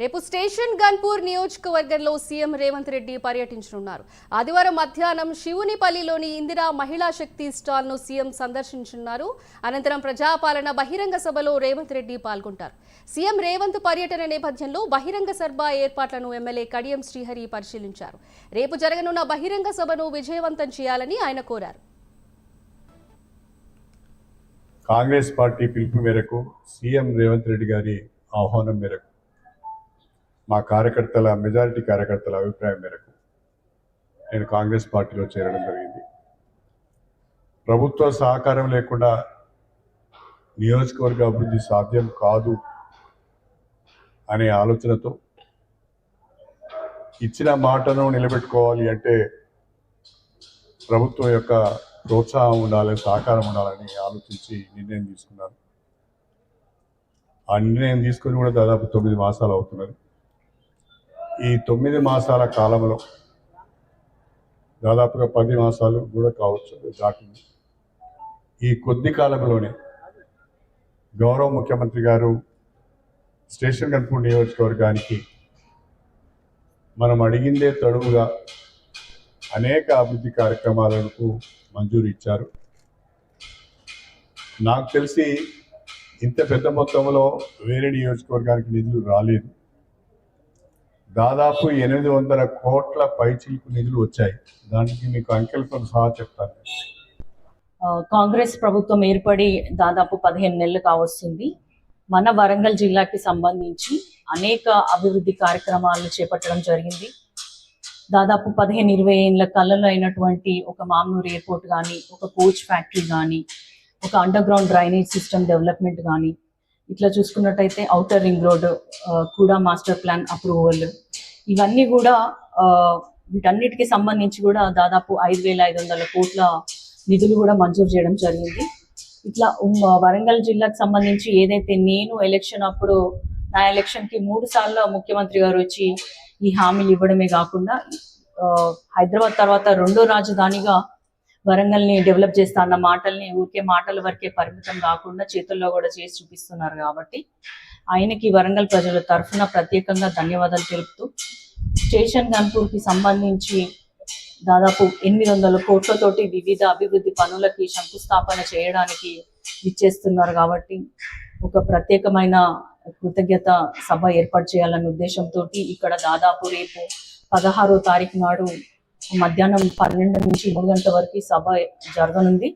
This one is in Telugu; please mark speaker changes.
Speaker 1: రేపు స్టేషన్ గన్పూర్ నియోజకవర్గంలో సీఎం రేవంత్ రెడ్డి పర్యటించనున్నారు. ఆదివారం మధ్యాహ్నం శివునిపల్లిలోని ఇందిరా మహిళా శక్తి స్టాల్ ను సీఎం సందర్శించనున్నారు. అనంతరం ప్రజాపాలన బహిరంగ సభలో రేవంత్ రెడ్డి పాల్గొంటారు. సీఎం రేవంత్ పర్యటన నేపథ్యంలో బహిరంగ సభ ఏర్పాట్లను ఎమ్మెల్యే కడియం శ్రీహరి పరిశీలించారు. రేపు జరగనున్న బహిరంగ సభను విజయవంతం చేయాలని ఆయన కోరారు.
Speaker 2: కాంగ్రెస్ పార్టీ పిలుపు మేరకు సీఎం రేవంత్ రెడ్డి గారి ఆహ్వానం మేరకు మా మెజారిటీ కార్యకర్తల అభిప్రాయం మేరకు నేను కాంగ్రెస్ పార్టీలో చేరడం జరిగింది. ప్రభుత్వ సహకారం లేకుండా నియోజకవర్గ అభివృద్ధి సాధ్యం కాదు అనే ఆలోచనతో ఇచ్చిన మాటను నిలబెట్టుకోవాలి అంటే ప్రభుత్వం యొక్క ప్రోత్సాహం ఉండాలి, సహకారం ఉండాలని ఆలోచించి నిర్ణయం తీసుకున్నాను. ఆ నిర్ణయం తీసుకొని కూడా దాదాపు 9 మాసాలు అవుతున్నది. ఈ 9 మాసాల కాలంలో దాదాపుగా 10 మాసాలు కూడా కావచ్చు దాటింది. ఈ కొద్ది కాలంలోనే గౌరవ ముఖ్యమంత్రి గారు స్టేషన్ గన్పూర్ నియోజకవర్గానికి మనం అడిగిందే తడువుగా అనేక అభివృద్ధి కార్యక్రమాలకు మంజూరు ఇచ్చారు. నాకు తెలిసి ఇంత పెద్ద మొత్తంలో వేరే నియోజకవర్గానికి నిధులు రాలేదు. దాదాపు 800 కోట్ల పైచిలకు నిధులు వచ్చాయి. దానికి మీకు అంకెలతో సహా చెప్తాను.
Speaker 3: కాంగ్రెస్ ప్రభుత్వం ఏర్పడి దాదాపు 15 నెలలు కావస్తుంది. మన వరంగల్ జిల్లాకి సంబంధించి అనేక అభివృద్ధి కార్యక్రమాలను చేపట్టడం జరిగింది. దాదాపు 15-20 ఏళ్ళ కళ్ళలో అయినటువంటి ఒక మామ్నూర్ ఎయిర్పోర్ట్ కానీ, ఒక కోచ్ ఫ్యాక్టరీ కానీ, ఒక under ground drainage system development కానీ, ఇట్లా చూసుకున్నట్టయితే ఔటర్ రింగ్ రోడ్ కూడా మాస్టర్ ప్లాన్ అప్రూవల్, ఇవన్నీ కూడా వీటన్నిటికీ సంబంధించి కూడా దాదాపు 5,500 కోట్ల నిధులు కూడా మంజూరు చేయడం జరిగింది. ఇట్లా వరంగల్ జిల్లాకు సంబంధించి ఏదైతే నేను ఎలక్షన్ అప్పుడు నా ఎలక్షన్కి 3 సార్లు ముఖ్యమంత్రి గారు వచ్చి ఈ హామీలు ఇవ్వడమే కాకుండా హైదరాబాద్ తర్వాత 2వ రాజధానిగా వరంగల్ని డెవలప్ చేస్తా అన్న మాటల్ని ఊరికే మాటల వరకే పరిమితం కాకుండా చేతుల్లో కూడా చేసి చూపిస్తున్నారు. కాబట్టి ఆయనకి వరంగల్ ప్రజల తరఫున ప్రత్యేకంగా ధన్యవాదాలు తెలుపుతూ స్టేషన్ గన్పూర్కి సంబంధించి దాదాపు 800 కోట్లతోటి వివిధ అభివృద్ధి పనులకి శంకుస్థాపన చేయడానికి ఇచ్చేస్తున్నారు. కాబట్టి ఒక ప్రత్యేకమైన కృతజ్ఞత సభ ఏర్పాటు చేయాలనే ఉద్దేశంతో ఇక్కడ దాదాపు రేపు 16వ తారీఖు నాడు మధ్యాహ్నం 12 నుంచి 3 గంటల వరకు సభ జరగనుంది.